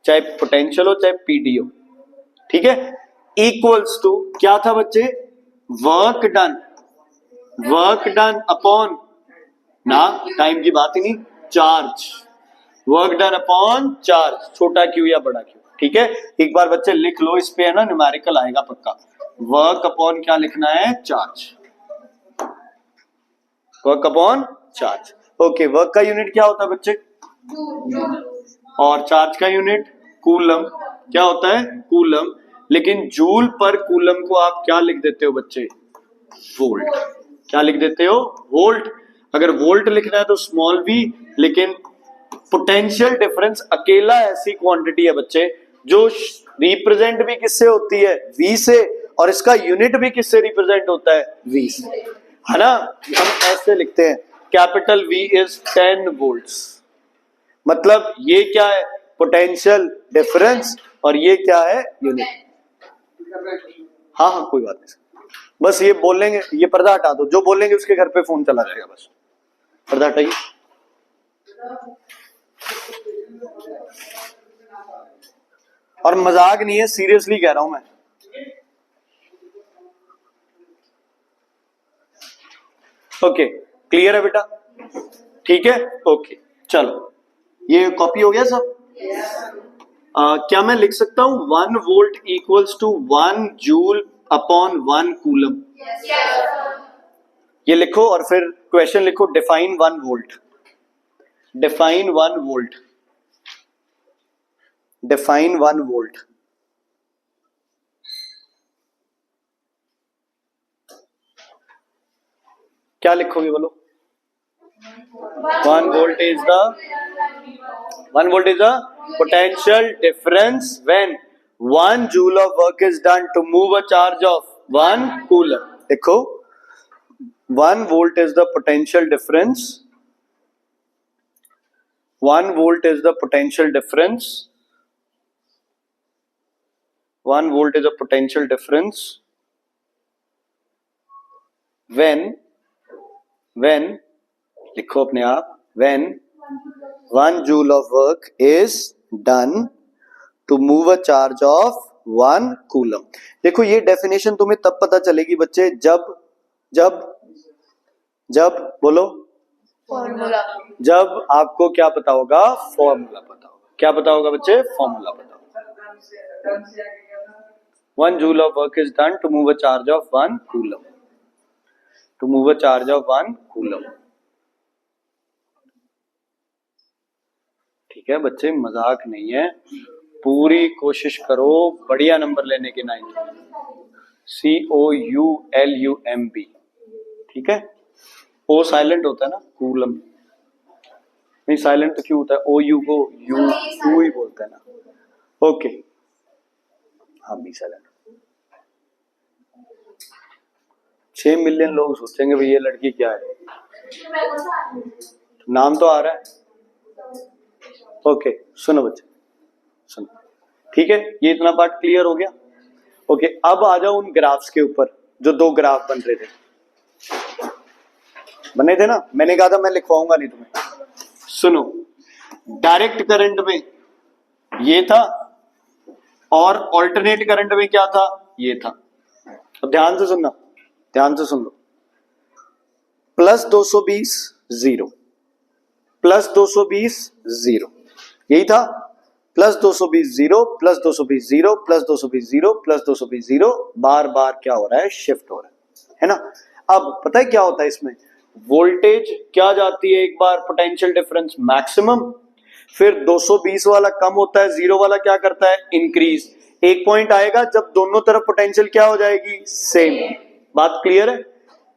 चाहे पोटेंशियल हो चाहे पीडी हो, ठीक है। इक्वल्स टू क्या था बच्चे, वर्क डन अपॉन ना, टाइम की बात ही नहीं, charge, work done upon charge, छोटा क्यू या बड़ा क्यू, ठीक है। एक बार बच्चे लिख लो, इस पे है ना न्यूमेरिकल आएगा पक्का। वर्क अपॉन क्या लिखना है, charge, work upon charge. Okay, work का यूनिट क्या होता है बच्चे, और चार्ज का यूनिट कूलम, क्या होता है, कूलम। लेकिन जूल पर कूलम को आप क्या लिख देते हो बच्चे, वोल्ट, क्या लिख देते हो, वोल्ट। अगर वोल्ट लिखना है तो स्मॉल वी, लेकिन पोटेंशियल डिफरेंस अकेला ऐसी क्वांटिटी है बच्चे जो रिप्रेजेंट भी किससे होती है, वी से, और इसका यूनिट भी किससे रिप्रेजेंट होता है, वी से, है ना। हम ऐसे लिखते हैं कैपिटल वी इज 10 वोल्ट्स, मतलब ये क्या है, पोटेंशियल डिफरेंस, और ये क्या है, यूनिट। हाँ हाँ कोई बात नहीं, बस ये बोलेंगे, ये पर्दा हटा दो, जो बोलेंगे उसके घर पे फोन चला जाएगा, बस पर्दा हटाइए। और मजाक नहीं है, सीरियसली कह रहा हूं मैं। ओके, क्लियर है बेटा, ठीक है, ओके चलो, ये कॉपी हो गया सब। क्या मैं लिख सकता हूं 1 volt equals to 1 joule upon 1 coulomb, ये लिखो और फिर क्वेश्चन लिखो, define 1 volt, define 1 volt, define 1 volt. क्या लिखोगे बोलो, 1 volt is the potential difference when 1 joule of work is done to move a charge of 1 coulomb। देखो 1 volt is the potential difference, 1 volt is the potential difference, 1 volt is a potential difference when लिखो अपने आप, when 1 joule of work is done to move a charge of 1 coulomb। देखो ये definition तुम्हें तब पता चलेगी बच्चे जब बोलो फॉर्मूला, जब आपको क्या पता होगा, फॉर्मूला पता होगा। क्या पता होगा बच्चे, फॉर्मूला पता होगा। 1 joule of work is done to move a charge of 1 coulomb, to move a charge of 1 coulomb। ठीक है बच्चे, मजाक नहीं है, पूरी कोशिश करो बढ़िया नंबर लेने के। 9 COULUMB, ठीक है, ओ साइलेंट होता है ना, कूलम नहीं, साइलेंट तो क्यों होता है, OU को यू ही बोलते हैं ना। ओके, हाँ बी साइलेंट। 6 मिलियन लोग सोचेंगे भाई ये लड़की क्या है, नाम तो आ रहा है। ओके सुनो बच्चे, सुनो, ठीक है, ये इतना पार्ट क्लियर हो गया। ओके, अब आ जाओ उन ग्राफ्स के ऊपर, जो 2 ग्राफ बन रहे थे, बने थे ना, मैंने कहा था मैं लिखवाऊंगा नहीं तुम्हें। सुनो, डायरेक्ट करंट में ये था और ऑल्टरनेट करंट में क्या था, ये था। अब ध्यान से सुनना, ध्यान से सुन लो, +220 0, +220 0, यही था, +220 0, +220 0, +220 0, +220 0, बार बार क्या हो रहा है, शिफ्ट हो रहा है ना। अब पता है क्या होता है इसमें, वोल्टेज क्या जाती है एक बार, पोटेंशियल डिफरेंस मैक्सिमम, फिर 220 वाला कम होता है, 0 वाला क्या करता है, इंक्रीज। एक पॉइंट आएगा जब दोनों तरफ पोटेंशियल क्या हो जाएगी, सेम। बात क्लियर है,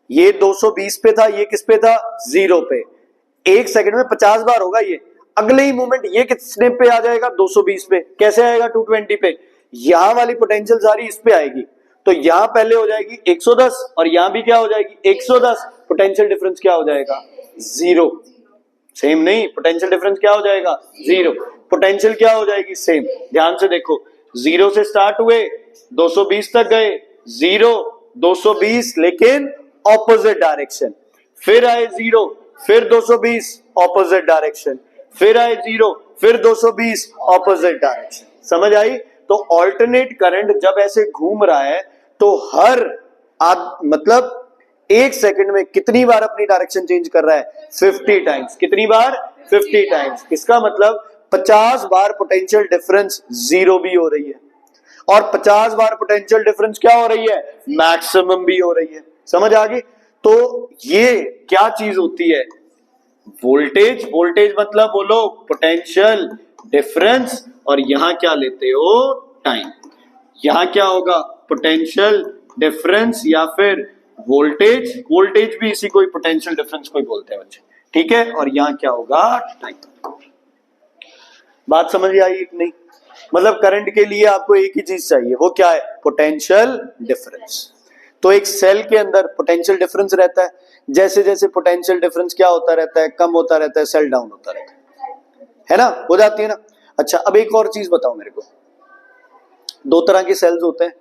ये 220 पे था, ये किस पे था, 0 पे। 1 सेकंड में 50 बार होगा ये, अगले ही मोमेंट ये कितने पे आ जाएगा, 220 पे। कैसे आएगा, 220 पे, यहां वाली पोटेंशियल सारी इस पे आएगी, तो यहां पहले हो जाएगी 110 और यहां भी क्या हो जाएगी, 110। पोटेंशियल डिफरेंस क्या हो जाएगा, 0। सेम नहीं, पोटेंशियल डिफरेंस क्या हो जाएगा, 0। पोटेंशियल क्या हो जाएगी, सेम। ध्यान से देखो, 0 से स्टार्ट हुए, 220 तक गए, 0 220, लेकिन ऑपोजिट डायरेक्शन, फिर आए 0, फिर 220 ऑपोजिट डायरेक्शन, फिर आए 0, फिर 220 ऑपोजिट डायरेक्शन। समझ आई? तो ऑल्टरनेट करंट जब ऐसे घूम रहा है तो हर मतलब 1 सेकंड में कितनी बार अपनी डायरेक्शन चेंज कर रहा है? 50 टाइम्स। कितनी बार? 50 टाइम्स। इसका मतलब 50 बार पोटेंशियल डिफरेंस जीरो भी हो रही है, और 50 बार पोटेंशियल डिफरेंस क्या हो रही है? मैक्सिमम भी हो रही है। समझ आ गई? तो ये क्या चीज होती है? वोल्टेज। वोल्टेज मतलब बोलो पोटेंशियल डिफरेंस, और यहां क्या लेते हो? टाइम। यहां क्या होगा? पोटेंशियल डिफरेंस या फिर वोल्टेज। वोल्टेज भी इसी को ही पोटेंशियल डिफरेंस को ही बोलते हैं बच्चे, ठीक है? और यहां क्या होगा? टाइम। बात समझ आई कि नहीं? मतलब करंट के लिए आपको एक ही चीज चाहिए, वो क्या है? Potential difference. तो एक सेल के अंदर पोटेंशियल डिफरेंस रहता है, जैसे जैसे पोटेंशियल डिफरेंस क्या होता रहता है? कम होता रहता है, सेल डाउन होता रहता है ना? हो जाती है ना? अच्छा, अब एक और चीज बताओ मेरे को। दो तरह के सेल्स होते हैं,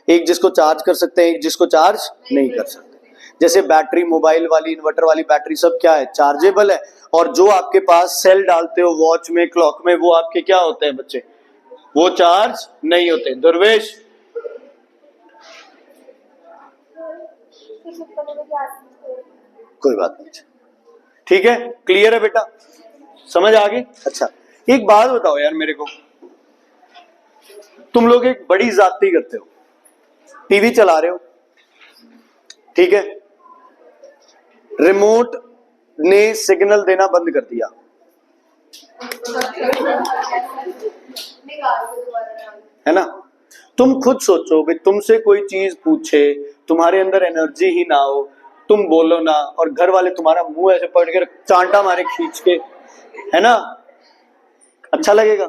एक जिसको चार्ज कर सकते हैं, एक जिसको चार्ज नहीं कर सकते। जैसे बैटरी, मोबाइल वाली, इन्वर्टर वाली बैटरी, सब क्या है? चार्जेबल है। और जो आपके पास सेल डालते हो वॉच में, क्लॉक में, वो आपके क्या होते हैं बच्चे? वो चार्ज नहीं होते। दुर्वेश, कोई बात नहीं, ठीक है? क्लियर है बेटा? समझ आ गई? अच्छा, एक बात बताओ यार मेरे को, तुम लोग एक बड़ी ज्यादती करते हो। टीवी चला रहे हो, ठीक है? रिमोट ने सिग्नल देना बंद कर दिया, है ना? तुम खुद सोचो भाई, तुमसे कोई चीज पूछे, तुम्हारे अंदर एनर्जी ही ना हो, तुम बोलो ना, और घर वाले तुम्हारा मुंह ऐसे पकड़ के चांटा मारे खींच के, है ना? अच्छा लगेगा?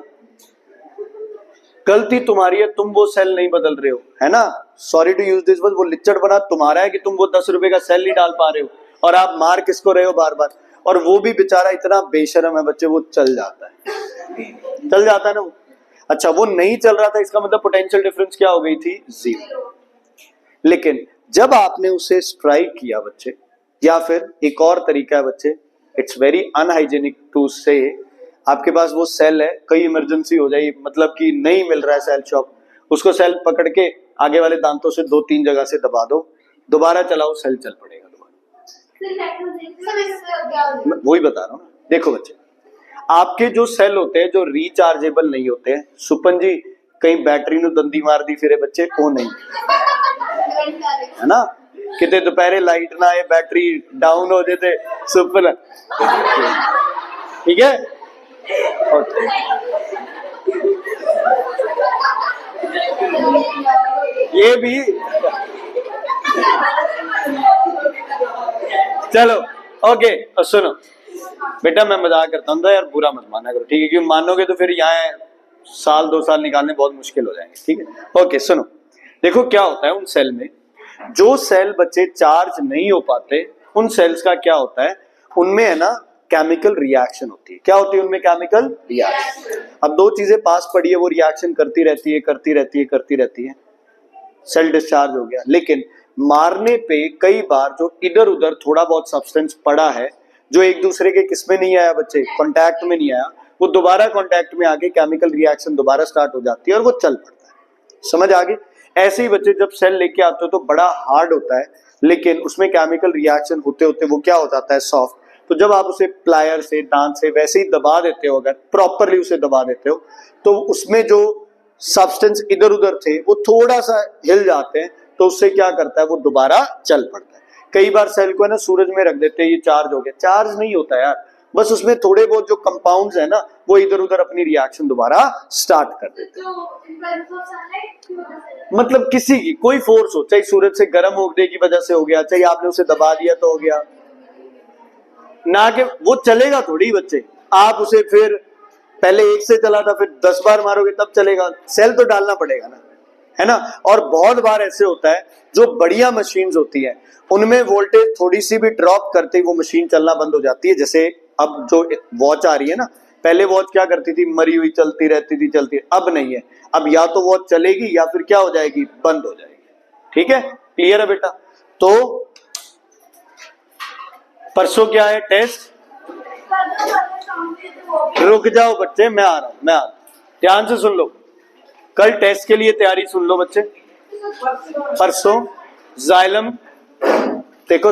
गलती तुम्हारी है, तुम वो सेल नहीं बदल रहे हो, है ना? Sorry to use this word, वो लिच्चड़ बना तुम्हारा है कि तुम वो 10 रुपए का सेल नहीं डाल पा रहे हो, और आप मार किसको रहे हो बार बार? और वो भी बेचारा इतना बेशरम है बच्चे, वो चल जाता है, चल जाता है ना वो। अच्छा, वो नहीं चल रहा था, इसका मतलब पोटेंशियल डिफरेंस क्या हो गई थी? 0। लेकिन जब आपने उसे स्ट्राइक किया बच्चे, या फिर एक और तरीका है बच्चे, इट्स वेरी अनहाइजेनिक टू से, आपके पास वो सेल है, कई इमरजेंसी हो जाए, मतलब कि नहीं मिल रहा है सेल शॉप, उसको सेल पकड़ के आगे वाले दांतों से 2-3 जगह से दबा दो, दोबारा चलाओ, सेल चल पड़ेगा दोबारा। वही बता रहा हूँ ना। देखो बच्चे, आपके जो सेल होते हैं जो रिचार्जेबल नहीं होते हैं, सुपन जी कहीं बैटरी नु दंदी मार दी फिरे बच्चे, वो नहीं, है ना? कितने दोपहरे लाइट ना आए, बैटरी डाउन हो जाते सुपन, ठीक है? ये भी चलो ओके। सुनो बेटा, मैं मजाक करता हूँ यार, बुरा मत माना करो, ठीक है? क्योंकि मानोगे तो फिर यहाँ 1-2 साल निकालने बहुत मुश्किल हो जाएंगे, ठीक है? ओके सुनो, देखो क्या होता है उन सेल में, जो सेल बच्चे चार्ज नहीं हो पाते, उन सेल्स का क्या होता है, उनमें है ना केमिकल रिएक्शन होती है। क्या होती है उनमें? Chemical reaction. अब दो चीजें पास पड़ी है, वो रिएक्शन करती रहती है, करती रहती है, करती रहती है, सेल डिस्चार्ज हो गया। लेकिन मारने पे कई बार जो इधर उधर थोड़ा बहुत सब्सटेंस पड़ा है, जो एक दूसरे के किसमें नहीं आया बच्चे, कांटेक्ट में नहीं आया, वो दोबारा कांटेक्ट में आके केमिकल रिएक्शन दोबारा स्टार्ट हो जाती है और वो चल पड़ता है। समझ आ गई? ऐसे ही बच्चे जब सेल लेके आते हो तो बड़ा हार्ड होता है, लेकिन उसमें केमिकल रिएक्शन होते होते वो क्या हो जाता है? सॉफ्ट। तो जब आप उसे प्लायर से, दांत से वैसे ही दबा देते हो, अगर प्रॉपरली उसे दबा देते हो, तो उसमें जो सब्सटेंस इधर उधर थे वो थोड़ा सा हिल जाते हैं, तो उससे क्या करता है? वो दोबारा चल पड़ता है। कई बार सेल को है ना सूरज में रख देते हैं, ये चार्ज हो गया, चार्ज नहीं होता यार, बस उसमें थोड़े बहुत जो कंपाउंड्स है ना, वो इधर उधर अपनी रिएक्शन दोबारा स्टार्ट कर देते हैं। मतलब किसी की कोई फोर्स हो, चाहे सूरज से गर्म होने की वजह से हो गया, चाहे आपने उसे दबा दिया तो हो गया ना, कि वो चलेगा थोड़ी बच्चे। आप उसे फिर पहले 1 से चला था, फिर 10 बार मारोगे तब चलेगा, सेल तो डालना पड़ेगा ना, है ना? और बहुत बार ऐसे होता है, जो बढ़िया मशीन्स होती है उनमें वोल्टेज थोड़ी सी भी ड्रॉप करते ही वो मशीन चलना बंद हो जाती है। जैसे अब जो वॉच आ रही है ना, पहले वॉच क्या करती थी? मरी हुई चलती रहती थी, चलती, अब नहीं है। अब या तो वॉच चलेगी या फिर क्या हो जाएगी? बंद हो जाएगी। ठीक है? क्लियर है बेटा? तो परसों क्या है टेस्ट? रुक जाओ बच्चे, मैं आ रहा हूं। ध्यान से सुन लो, कल टेस्ट के लिए तैयारी सुन लो बच्चे। परसों जाइलम, देखो